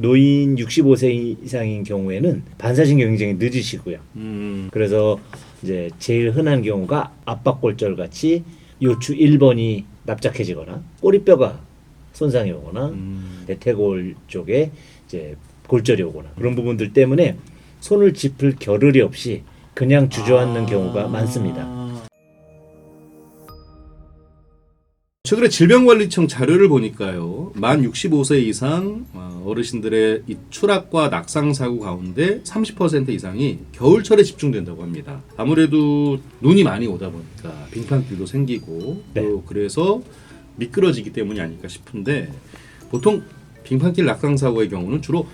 노인 65세 이상인 경우에는 반사신경 굉장히 늦으시고요. 그래서 이제 제일 흔한 경우가 압박골절 같이 요추 1번이 납작해지거나 꼬리뼈가 손상이 오거나 대퇴골 쪽에 이제 골절이 오거나 그런 부분들 때문에 손을 짚을 겨를이 없이 그냥 주저앉는 경우가 많습니다. 최근에 질병관리청 자료를 보니까요. 만 65세 이상 어르신들의 이 추락과 낙상 사고 가운데 30% 이상이 겨울철에 집중된다고 합니다. 아무래도 눈이 많이 오다 보니까 빙판길도 생기고 네. 또 그래서 미끄러지기 때문이 아닐까 싶은데 보통 빙판길 낙상 사고의 경우는 주로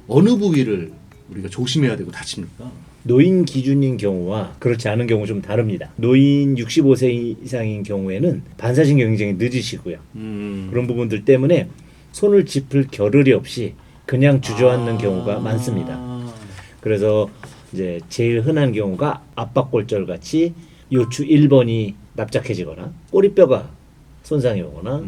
어느 부위를 우리가 조심해야 되고 다칩니까? 노인 기준인 경우와 그렇지 않은 경우 좀 다릅니다. 노인 65세 이상인 경우에는 반사신경 굉장히 늦으시고요. 그런 부분들 때문에 손을 짚을 겨를이 없이 그냥 주저앉는 경우가 많습니다. 그래서 이제 제일 흔한 경우가 압박골절 같이 요추 1번이 납작해지거나 꼬리뼈가 손상이 오거나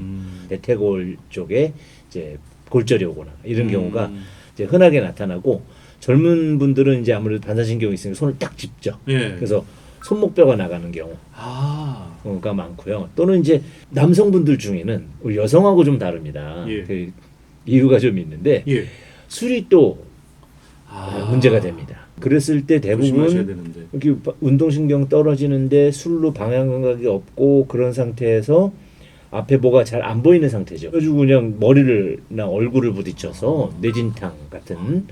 대퇴골 쪽에 이제 골절이 오거나 이런 경우가 이제 흔하게 나타나고 젊은 분들은 이제 아무래도 반사신경이 있으니까 손을 딱 짚죠. 예. 그래서 손목뼈가 나가는 경우가 많고요. 또는 이제 남성분들 중에는 우리 여성하고 좀 다릅니다. 예. 그 이유가 좀 있는데 예. 술이 또 문제가 됩니다. 그랬을 때 조심하셔야 대부분 되는데. 이렇게 운동신경 떨어지는데 술로 방향 감각이 없고 그런 상태에서 앞에 뭐가 잘 안 보이는 상태죠. 그래가지고 그냥 머리를나 얼굴을 부딪혀서 뇌진탕 같은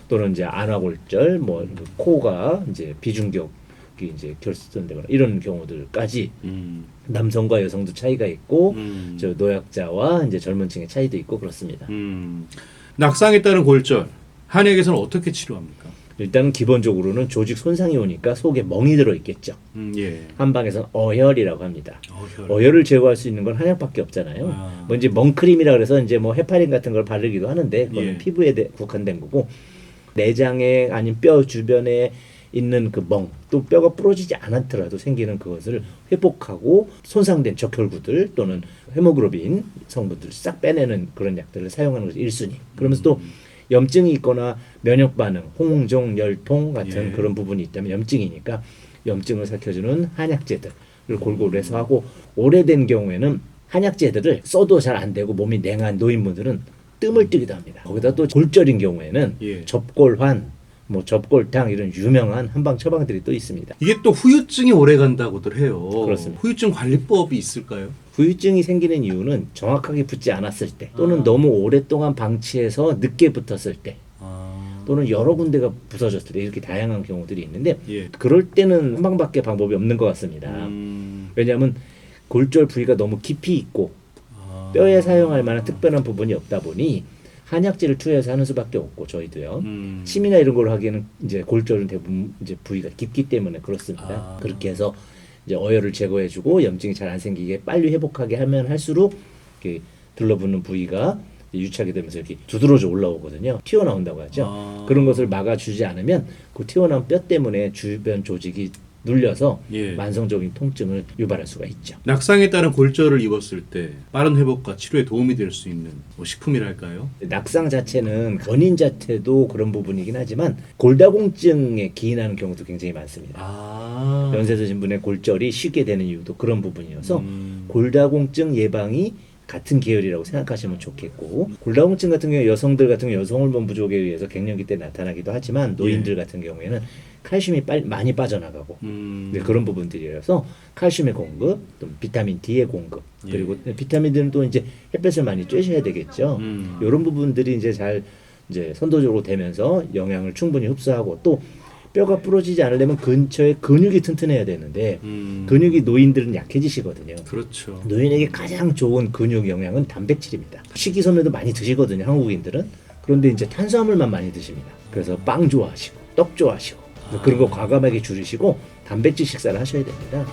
또는 이제 안화골절, 뭐 코가 이제 비중격이 이제 결손되거나 이런 경우들까지 남성과 여성도 차이가 있고 저 노약자와 이제 젊은층의 차이도 있고 그렇습니다. 낙상에 따른 골절 한의학에서는 어떻게 치료합니까? 일단은 기본적으로는 조직 손상이 오니까 속에 멍이 들어 있겠죠. 예. 한방에서는 어혈이라고 합니다. 어혈. 어혈을 제거할 수 있는 건 한약밖에 없잖아요. 뭐 이제 멍크림이라 그래서 이제 뭐 헤파린 같은 걸 바르기도 하는데 그건 예. 피부에 국한된 거고 내장에 아니면 뼈 주변에 있는 그 멍, 또 뼈가 부러지지 않았더라도 생기는 그것을 회복하고 손상된 적혈구들 또는 헤모글로빈 성분들을 싹 빼내는 그런 약들을 사용하는 것이 1순위. 그러면서 또 염증이 있거나 면역 반응, 홍종, 열통 같은 예. 그런 부분이 있다면 염증이니까 염증을 삭혀주는 한약제들을 골고루 해서 하고 오래된 경우에는 한약제들을 써도 잘 안 되고 몸이 냉한 노인분들은 뜸을 뜨기도 합니다. 거기다 또 골절인 경우에는 예. 접골환, 뭐 접골탕 이런 유명한 한방 처방들이 또 있습니다. 이게 또 후유증이 오래 간다고들 해요. 그렇습니다. 후유증 관리법이 있을까요? 후유증이 생기는 이유는 정확하게 붙지 않았을 때 또는 너무 오랫동안 방치해서 늦게 붙었을 때 또는 여러 군데가 부서졌을 때 이렇게 다양한 경우들이 있는데 예. 그럴 때는 한 방밖에 방법이 없는 것 같습니다. 왜냐하면 골절 부위가 너무 깊이 있고 뼈에 사용할 만한 특별한 부분이 없다 보니 한약제를 투여해서 하는 수밖에 없고 저희도요. 침이나 이런 걸 하기에는 이제 골절은 대부분 이제 부위가 깊기 때문에 그렇습니다. 그렇게 해서 이제 어혈을 제거해주고 염증이 잘 안 생기게 빨리 회복하게 하면 할수록 이렇게 들러붙는 부위가 유착이 되면서 이렇게 두드러져 올라오거든요. 튀어나온다고 하죠. 그런 것을 막아주지 않으면 그 튀어나온 뼈 때문에 주변 조직이 눌려서 예. 만성적인 통증을 유발할 수가 있죠. 낙상에 따른 골절을 입었을 때 빠른 회복과 치료에 도움이 될 수 있는 뭐 식품이랄까요? 낙상 자체는 원인 자체도 그런 부분이긴 하지만 골다공증에 기인하는 경우도 굉장히 많습니다. 연세 드신 분의 골절이 쉽게 되는 이유도 그런 부분이어서 골다공증 예방이 같은 계열이라고 생각하시면 좋겠고 골다공증 같은 경우 여성들 같은 경우 여성 호르몬 부족에 의해서 갱년기 때 나타나기도 하지만 노인들 같은 경우에는 칼슘이 많이 빠져나가고 그런 부분들이라서 칼슘의 공급, 또 비타민 D의 공급 그리고 비타민들은 또 이제 햇볕을 많이 쬐셔야 되겠죠. 이런 부분들이 이제 잘 이제 선도적으로 되면서 영양을 충분히 흡수하고 또 뼈가 부러지지 않으려면 근처에 근육이 튼튼해야 되는데 근육이 노인들은 약해지시거든요. 그렇죠. 노인에게 가장 좋은 근육 영양은 단백질입니다. 식이섬유도 많이 드시거든요, 한국인들은. 그런데 이제 탄수화물만 많이 드십니다. 그래서 빵 좋아하시고 떡 좋아하시고 그런 거 과감하게 줄이시고 단백질 식사를 하셔야 됩니다.